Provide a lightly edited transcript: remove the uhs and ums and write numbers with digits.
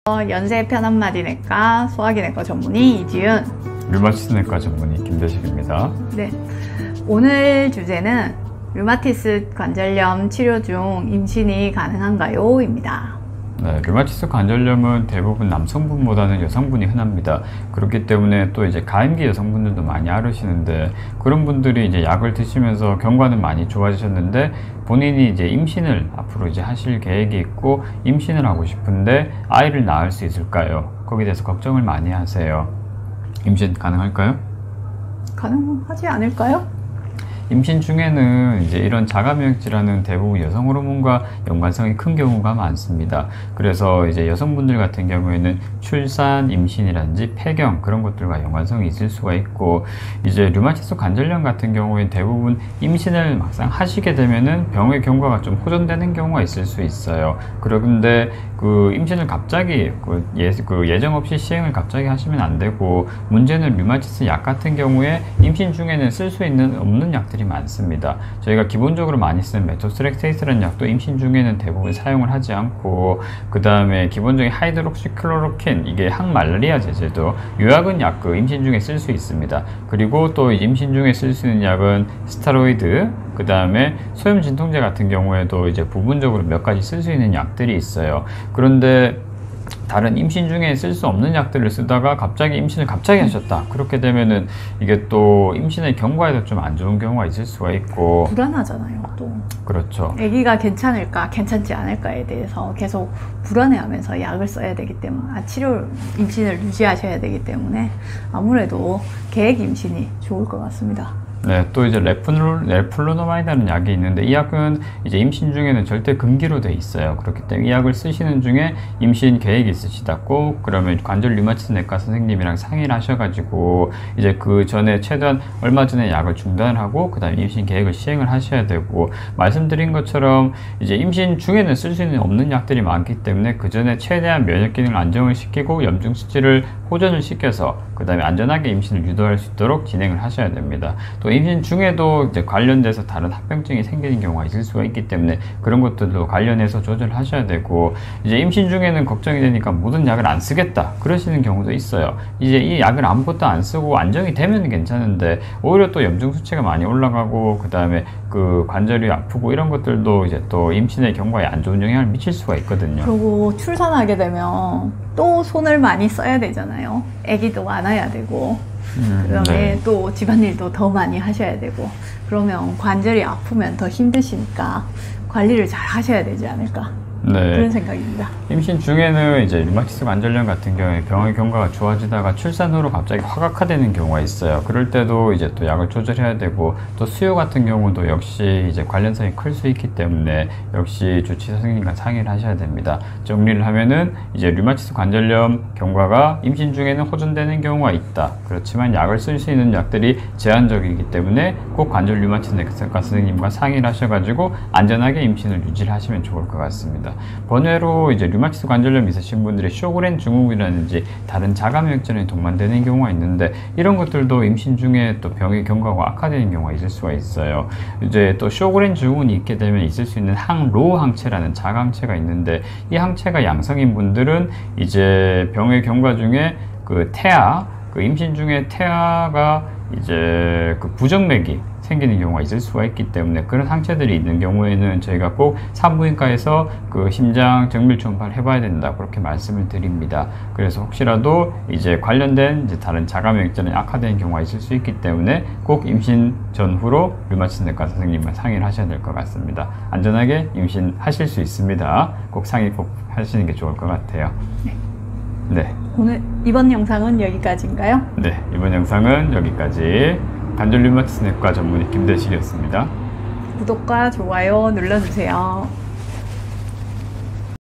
연세 편한마디내과 소화기내과 전문의 이지은, 류마티스내과 전문의 김대식입니다. 네, 오늘 주제는 류마티스 관절염 치료 중 임신이 가능한가요? 입니다. 네, 류마티스 관절염은 대부분 남성분보다는 여성분이 흔합니다. 그렇기 때문에 또 이제 가임기 여성분들도 많이 앓으시는데, 그런 분들이 이제 약을 드시면서 경과는 많이 좋아지셨는데 본인이 이제 임신을 앞으로 이제 하실 계획이 있고 임신을 하고 싶은데 아이를 낳을 수 있을까요? 거기에 대해서 걱정을 많이 하세요. 임신 가능할까요? 가능하지 않을까요? 임신 중에는 이제 이런 자가면역 질환은 대부분 여성 호르몬과 연관성이 큰 경우가 많습니다. 그래서 이제 여성분들 같은 경우에는 출산, 임신이라든지 폐경 그런 것들과 연관성이 있을 수가 있고, 이제 류마티스 관절염 같은 경우에 대부분 임신을 막상 하시게 되면은 병의 경과가 좀 호전되는 경우가 있을 수 있어요. 그런데 그 임신을 갑자기 예정 없이 시행을 갑자기 하시면 안 되고, 문제는 류마티스 약 같은 경우에 임신 중에는 쓸 수 있는 없는 약들이 많습니다. 저희가 기본적으로 많이 쓰는 메토트렉세이트라는 약도 임신 중에는 대부분 사용을 하지 않고, 그 다음에 기본적인 하이드록시클로로킨, 이게 항말라리아 제제도 요약은 약 임신 중에 쓸 수 있습니다. 그리고 또 임신 중에 쓸 수 있는 약은 스테로이드, 그 다음에 소염 진통제 같은 경우에도 이제 부분적으로 몇 가지 쓸 수 있는 약들이 있어요. 그런데 다른 임신 중에 쓸 수 없는 약들을 쓰다가 갑자기 임신을 하셨다. 그렇게 되면은 이게 또 임신의 경과에도 좀 안 좋은 경우가 있을 수가 있고 불안하잖아요. 또 그렇죠. 아기가 괜찮을까 괜찮지 않을까에 대해서 계속 불안해하면서 약을 써야 되기 때문에 임신을 유지하셔야 되기 때문에 아무래도 계획 임신이 좋을 것 같습니다. 네, 또 이제 레플로노마이드라는 약이 있는데, 이 약은 이제 임신 중에는 절대 금기로 돼 있어요. 그렇기 때문에 이 약을 쓰시는 중에 임신 계획이 있으시다, 꼭 그러면 관절 류마티스 내과 선생님이랑 상의를 하셔가지고 이제 그 전에 최대한 얼마 전에 약을 중단하고 그 다음에 임신 계획을 시행을 하셔야 되고, 말씀드린 것처럼 이제 임신 중에는 쓸 수 있는 없는 약들이 많기 때문에 그 전에 최대한 면역 기능을 안정을 시키고 염증 수치를 호전을 시켜서 그 다음에 안전하게 임신을 유도할 수 있도록 진행을 하셔야 됩니다. 또 임신 중에도 이제 관련돼서 다른 합병증이 생기는 경우가 있을 수가 있기 때문에 그런 것들도 관련해서 조절하셔야 되고, 이제 임신 중에는 걱정이 되니까 모든 약을 안 쓰겠다 그러시는 경우도 있어요. 이제 이 약을 아무것도 안 쓰고 안정이 되면 괜찮은데 오히려 또 염증 수치가 많이 올라가고 그 다음에 그 관절이 아프고 이런 것들도 이제 또 임신의 경과에 안 좋은 영향을 미칠 수가 있거든요. 그리고 출산하게 되면 또 손을 많이 써야 되잖아요. 아기도 안아야 되고 그다음에 네. 또 집안일도 더 많이 하셔야 되고, 그러면 관절이 아프면 더 힘드시니까 관리를 잘 하셔야 되지 않을까, 네. 그런 생각입니다. 임신 중에는 이제 류마티스 관절염 같은 경우에 병의 경과가 좋아지다가 출산 후로 갑자기 화각화되는 경우가 있어요. 그럴 때도 이제 또 약을 조절해야 되고, 또 수요 같은 경우도 역시 이제 관련성이 클 수 있기 때문에 역시 주치 선생님과 상의를 하셔야 됩니다. 정리를 하면은 이제 류마티스 관절염 경과가 임신 중에는 호전되는 경우가 있다. 그렇지만 약을 쓸 수 있는 약들이 제한적이기 때문에 꼭 관절 류마티스 내과 선생님과 상의를 하셔가지고 안전하게 임신을 유지를 하시면 좋을 것 같습니다. 번외로 이제 류마티스 관절염 있으신 분들의 쇼그렌 증후군이라든지 다른 자가면역 질환이 동반되는 경우가 있는데, 이런 것들도 임신 중에 또 병의 경과가 악화되는 경우가 있을 수가 있어요. 이제 또 쇼그렌 증후군이 있게 되면 있을 수 있는 항로 항체라는 자가항체가 있는데, 이 항체가 양성인 분들은 이제 병의 경과 중에 그 태아, 그 임신 중에 태아가 이제 그 부정맥이 생기는 경우가 있을 수가 있기 때문에 그런 항체들이 있는 경우에는 저희가 꼭 산부인과에서 그 심장 정밀 초음파를 해봐야 된다, 그렇게 말씀을 드립니다. 그래서 혹시라도 이제 관련된 이제 다른 자가면역 질환이 악화되는 경우가 있을 수 있기 때문에 꼭 임신 전후로 류마티스 내과 선생님과 상의를 하셔야 될 것 같습니다. 안전하게 임신하실 수 있습니다. 꼭 상의 꼭 하시는 게 좋을 것 같아요. 네. 오늘 이번 영상은 여기까지인가요? 네, 이번 영상은 여기까지. 관절 류마티스 내과 전문의 김대식이었습니다. 구독과 좋아요 눌러주세요.